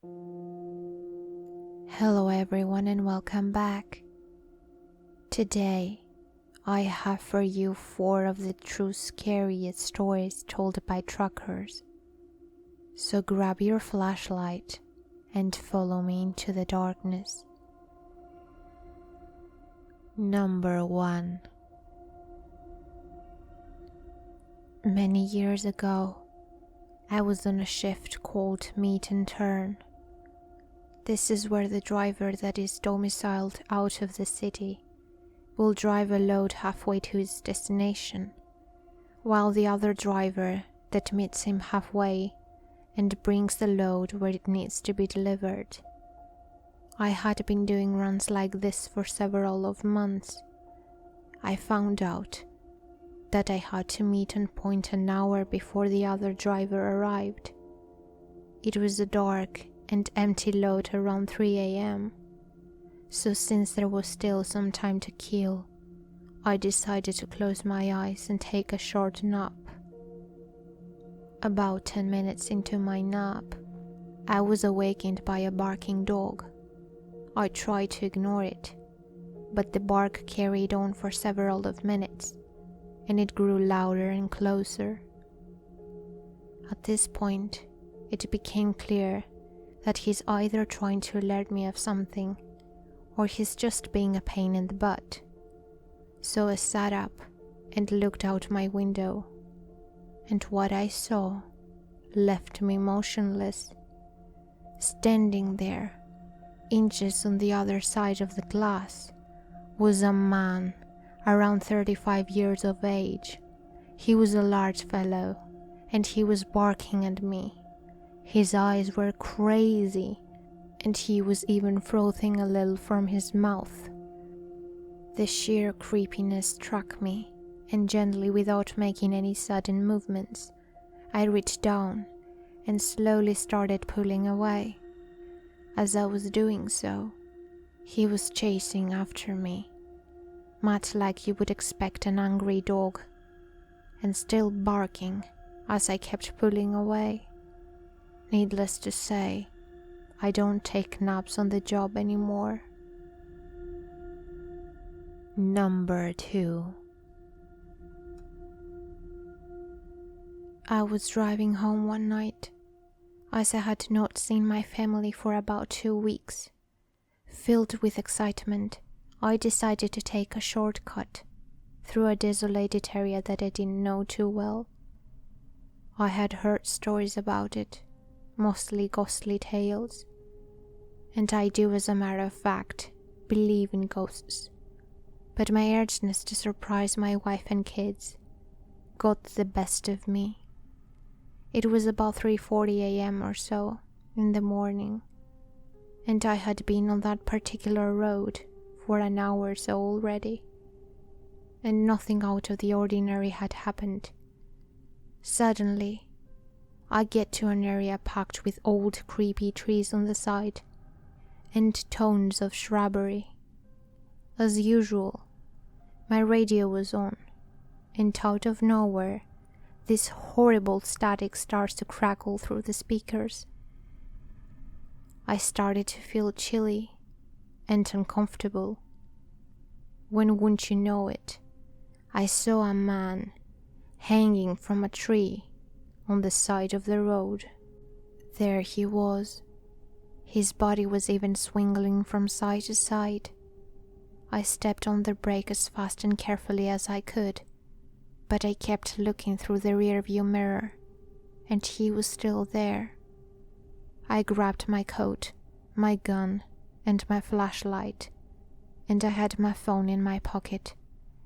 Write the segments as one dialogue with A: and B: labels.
A: Hello everyone and welcome back. Today, I have for you 4 of the true scariest stories told by truckers. So grab your flashlight and follow me into the darkness. Number 1. Many years ago, I was on a shift called Meet and Turn. This is where the driver that is domiciled out of the city will drive a load halfway to his destination, while the other driver that meets him halfway and brings the load where it needs to be delivered. I had been doing runs like this for several of months. I found out that I had to meet on point an hour before the other driver arrived. It was a dark and empty load around 3 a.m. So since there was still some time to kill, I decided to close my eyes and take a short nap. About 10 minutes into my nap, I was awakened by a barking dog. I tried to ignore it, but the bark carried on for several of minutes, and it grew louder and closer. At this point, it became clear that he's either trying to alert me of something, or he's just being a pain in the butt. So I sat up and looked out my window, and what I saw left me motionless. Standing there, inches on the other side of the glass, was a man around 35 years of age. He was a large fellow, and he was barking at me. His eyes were crazy, and he was even frothing a little from his mouth. The sheer creepiness struck me, and gently, without making any sudden movements, I reached down and slowly started pulling away. As I was doing so, he was chasing after me, much like you would expect an angry dog, and still barking as I kept pulling away. Needless to say, I don't take naps on the job anymore. Number 2. I was driving home one night, as I had not seen my family for about 2 weeks. Filled with excitement, I decided to take a shortcut through a desolated area that I didn't know too well. I had heard stories about it, mostly ghostly tales, and I do, as a matter of fact, believe in ghosts. But my urgeness to surprise my wife and kids got the best of me. It was about 3:40 a.m. or so in the morning, and I had been on that particular road for an hour or so already, and nothing out of the ordinary had happened. Suddenly, I get to an area packed with old creepy trees on the side and tons of shrubbery. As usual, my radio was on, and out of nowhere, this horrible static starts to crackle through the speakers. I started to feel chilly and uncomfortable when, wouldn't you know it, I saw a man hanging from a tree on the side of the road. There he was. His body was even swinging from side to side. I stepped on the brake as fast and carefully as I could, but I kept looking through the rearview mirror, and he was still there. I grabbed my coat, my gun, and my flashlight, and I had my phone in my pocket,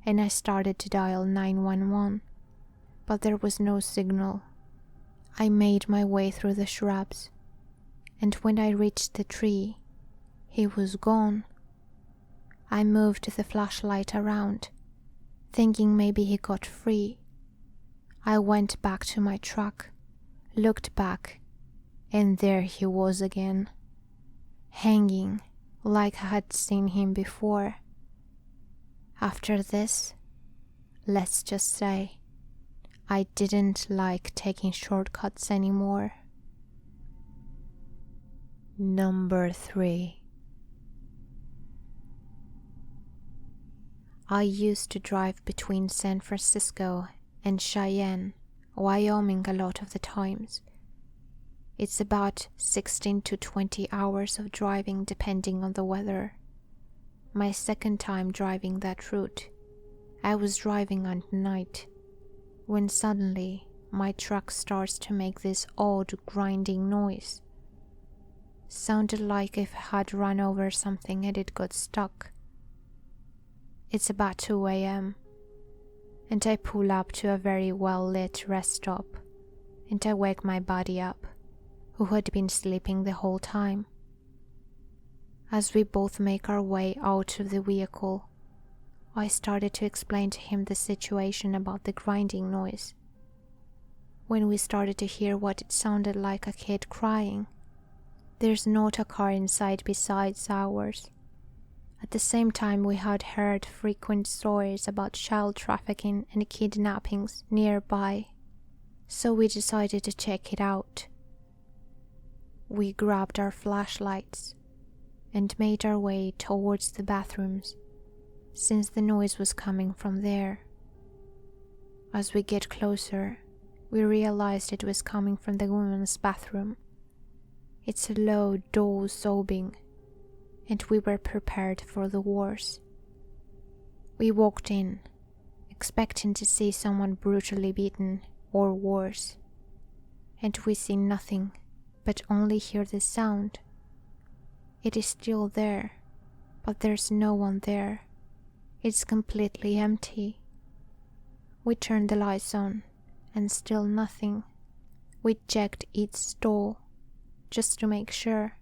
A: and I started to dial 911, but there was no signal. I made my way through the shrubs, and when I reached the tree, he was gone. I moved the flashlight around, thinking maybe he got free. I went back to my truck, looked back, and there he was again, hanging like I had seen him before. After this, let's just say, I didn't like taking shortcuts anymore. Number 3. I used to drive between San Francisco and Cheyenne, Wyoming a lot of the times. It's about 16 to 20 hours of driving depending on the weather. My second time driving that route, I was driving at night when suddenly my truck starts to make this odd grinding noise. Sounded like if I had run over something and it got stuck. It's about 2 a.m. and I pull up to a very well-lit rest stop and I wake my buddy up, who had been sleeping the whole time. As we both make our way out of the vehicle, I started to explain to him the situation about the grinding noise. When we started to hear what it sounded like a kid crying, there's not a car inside besides ours. At the same time, we had heard frequent stories about child trafficking and kidnappings nearby, so we decided to check it out. We grabbed our flashlights and made our way towards the bathrooms, since the noise was coming from there. As we get closer, we realized it was coming from the women's bathroom. It's a low, dull sobbing, and we were prepared for the worst. We walked in, expecting to see someone brutally beaten or worse, and we see nothing, but only hear the sound. It is still there, but there's no one there. It's completely empty. We turned the lights on, and still nothing. We checked each stall, just to make sure,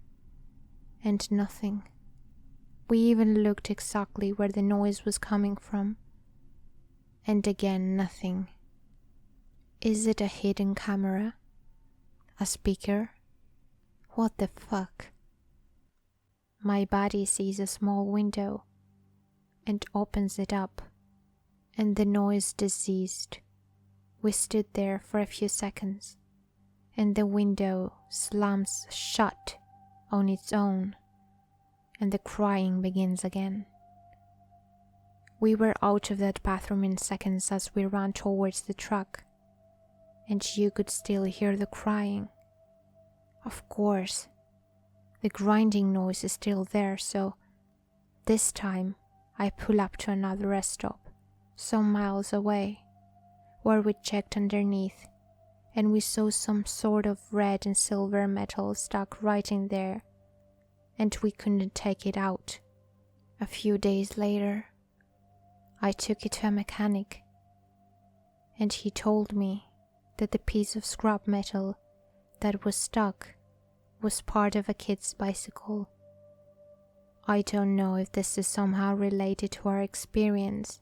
A: and nothing. We even looked exactly where the noise was coming from, and again nothing. Is it a hidden camera? A speaker? What the fuck? My buddy sees a small window and opens it up, and the noise ceased. We stood there for a few seconds, and the window slams shut on its own, and the crying begins again. We were out of that bathroom in seconds as we ran towards the truck, and you could still hear the crying. Of course, the grinding noise is still there, so this time I pull up to another rest stop, some miles away, where we checked underneath, and we saw some sort of red and silver metal stuck right in there, and we couldn't take it out. A few days later, I took it to a mechanic, and he told me that the piece of scrap metal that was stuck was part of a kid's bicycle. I don't know if this is somehow related to our experience,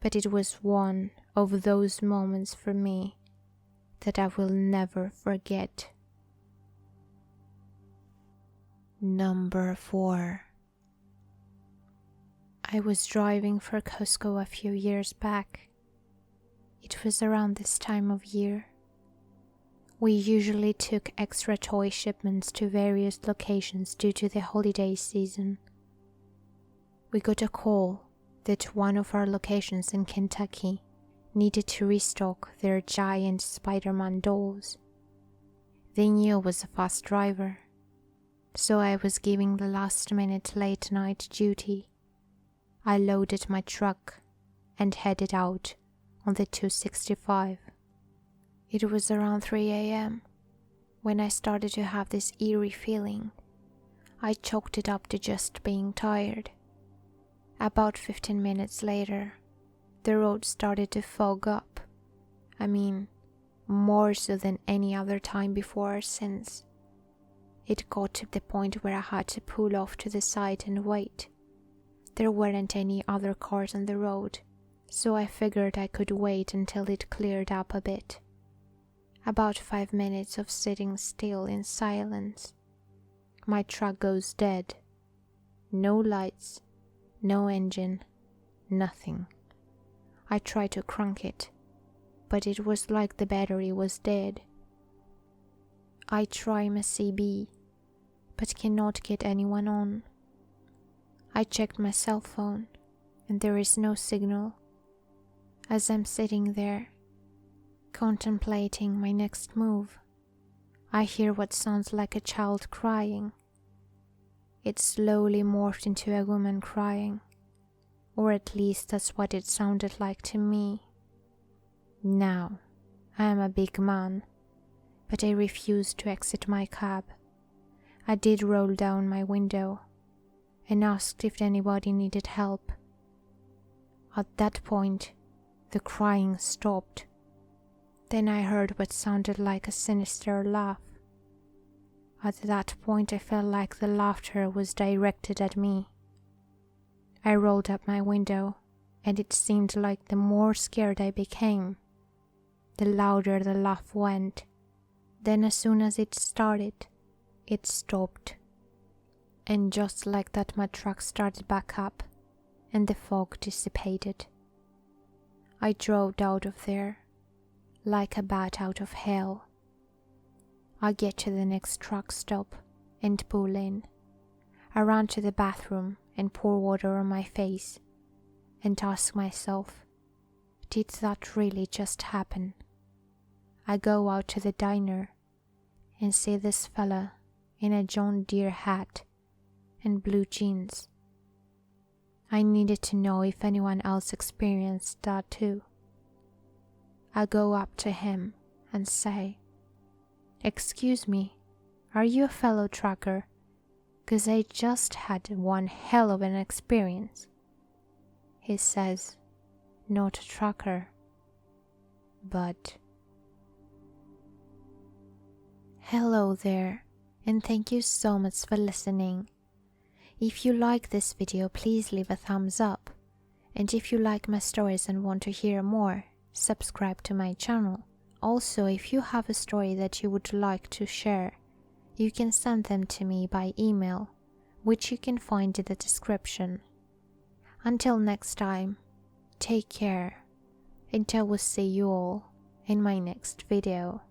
A: but it was one of those moments for me that I will never forget. Number 4. I was driving for Costco a few years back. It was around this time of year. We usually took extra toy shipments to various locations due to the holiday season. We got a call that one of our locations in Kentucky needed to restock their giant Spider-Man dolls. They knew I was a fast driver, so I was giving the last-minute late-night duty. I loaded my truck and headed out on the 265. It was around 3 a.m. when I started to have this eerie feeling. I chalked it up to just being tired. About 15 minutes later, the road started to fog up. I mean, more so than any other time before or since. It got to the point where I had to pull off to the side and wait. There weren't any other cars on the road, so I figured I could wait until it cleared up a bit. About 5 minutes of sitting still in silence. My truck goes dead. No lights, no engine, nothing. I tried to crank it, but it was like the battery was dead. I try my CB, but cannot get anyone on. I checked my cell phone and there is no signal. As I'm sitting there, contemplating my next move, I hear what sounds like a child crying. It slowly morphed into a woman crying, or at least that's what it sounded like to me. Now, I am a big man, but I refused to exit my cab. I did roll down my window and asked if anybody needed help. At that point, the crying stopped. Then I heard what sounded like a sinister laugh. At that point, I felt like the laughter was directed at me. I rolled up my window, and it seemed like the more scared I became, the louder the laugh went. Then as soon as it started, it stopped. And just like that, my truck started back up, and the fog dissipated. I drove out of there, like a bat out of hell. I get to the next truck stop and pull in. I run to the bathroom and pour water on my face and ask myself, did that really just happen? I go out to the diner and see this fella in a John Deere hat and blue jeans. I needed to know if anyone else experienced that too. I go up to him and say, "Excuse me, are you a fellow trucker? 'Cause I just had one hell of an experience." He says, "Not a trucker, but..." Hello there, and thank you so much for listening. If you like this video, please leave a thumbs up. And if you like my stories and want to hear more, subscribe to my channel. Also, if you have a story that you would like to share, you can send them to me by email, which you can find in the description. Until next time, take care, and I will see you all in my next video.